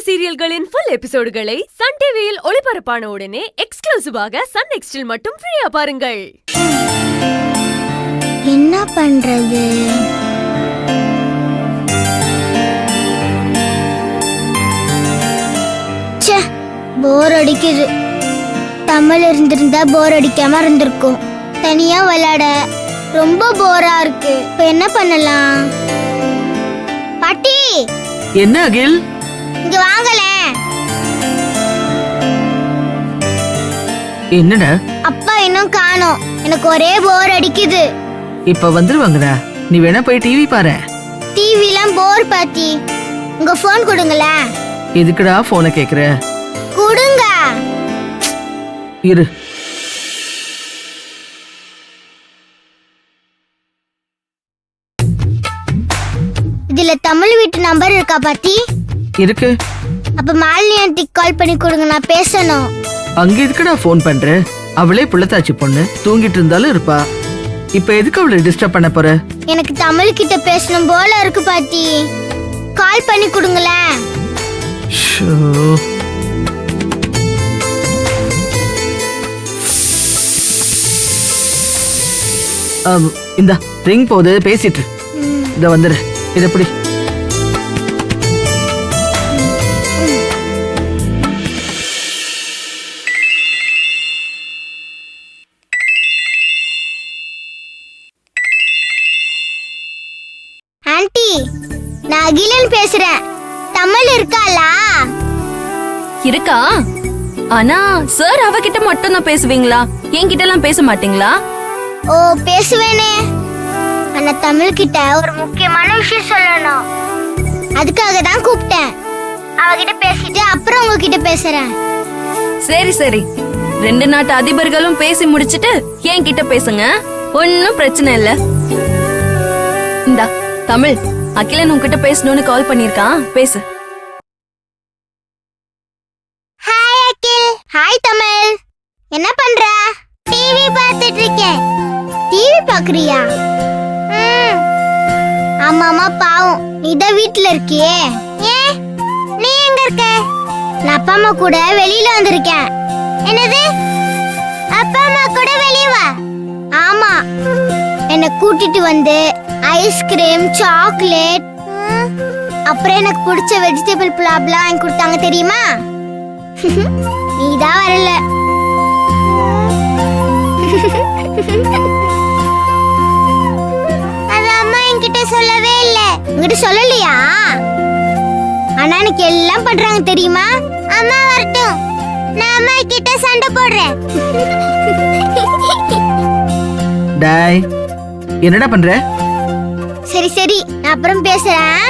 சீரியல்களின் full எபிசோடுகளை Sun டிவியில் ஒளிபரப்பான உடனே எக்ஸ்க்ளூசிவாக சன் நெக்ஸ்டில் மட்டும் ஃப்ரீயா பாருங்கள். என்ன பண்றது? போர் அடிக்குது. தமிழ் இருந்திருந்தா போர் அடிக்காம இருந்திருக்கும். தனியா விளையாட ரொம்ப போரா இருக்கு. இப்ப என்ன பண்ணலாம்? பாட்டி, என்ன அகில்? இங்க வாங்கல. என்னடா? அப்பா இன்னும் காணோம். எனக்கு ஒரே போர் அடிக்குது. இப்ப வந்துருவாங்கடா. நீ வேணா போய் டிவி பாரு. டிவிலாம் போர் பாட்டி. உங்க போன் கொடுங்களே. எதுக்குடா போனை கேக்குற? கொடுங்க. இரு. இதுல தமிழ் வீட்டு நம்பர் இருக்கா பாட்டி? இருக்கு. அப்ப மாலினி ஆண்டிக்கு கால் பண்ணி கொடுங்க, நான் பேசணும். அங்க எதுக்குடா போன் பண்ற? அவளே புள்ளத்தாச்சி பொண்ணு, தூங்கிட்டு இருந்தாலும் இருப்பா. இப்ப எதுக்கு அவளை டிஸ்டர்ப் பண்ண போற? எனக்கு தமிழ் கிட்ட பேசணும் போல இருக்கு பாட்டி. கால் பண்ணி கொடுங்களேன். இந்த ரிங் போது பேசிட்டு இத வந்துரு. இது எப்படி? ஆண்டி, நான் அகிலன் பேசுறேன். தமிழ் இருக்காளா? இருக்கா? ஆனா சார் அவகிட்ட மட்டும் தான் பேசுவீங்களா? என்கிட்ட எல்லாம் பேச மாட்டீங்களா? ஓ, பேசுவேனே. ஆனா தமிழ் கிட்ட ஒரு முக்கியமான விஷயம் சொல்லணும். அதுக்காக தான் கூப்பிட்டேன். அவகிட்ட பேசிட்டு அப்புறம் உங்ககிட்ட பேசுறேன். சரி சரி, 2 நாட்டு அதிபர்களும் பேசி முடிச்சிட்டு என்கிட்ட பேசுங்க. ஒன்னும் பிரச்சனை இல்ல. இந்தா தமிழ், அகிலன் உன்கிட்ட பேசணும்னு கால் பண்ணிருக்கான், பேசு. ஹாய் அகில். ஹாய் தமிழ். என்ன பண்ற? டிவி பார்த்துட்டு இருக்கேன். டிவி பாக்குறியா? ஆமாமா, பாவம். நீதான் வீட்டுல இருக்கியே. ஏன் நீ எங்க இருக்க? நான் அப்பா அம்மா கூட வெளியில வந்திருக்கேன். என்னது? அப்பா அம்மா கூட வெளிய வா? ஆமா, என்னை கூட்டிட்டு வந்து ஐஸ்கிரீம், சாக்லேட், அப்புறம் எனக்கு பிடிச்ச வெஜிடபிள் புலாப்லாம் வாங்கி கொடுத்தாங்க, தெரியுமா? நீதான் வரல. அது அம்மா என்கிட்ட சொல்லவே இல்ல. உங்ககிட்ட சொல்லலையா? ஆனா எனக்கு எல்லாம் பண்றாங்க, தெரியுமா? அம்மா வரட்டும், நான் அம்மா கிட்ட சண்டை போடுறேன். டாய், என்னடா பண்ற? சரி சரி, நான் அப்புறம் பேசுறேன்.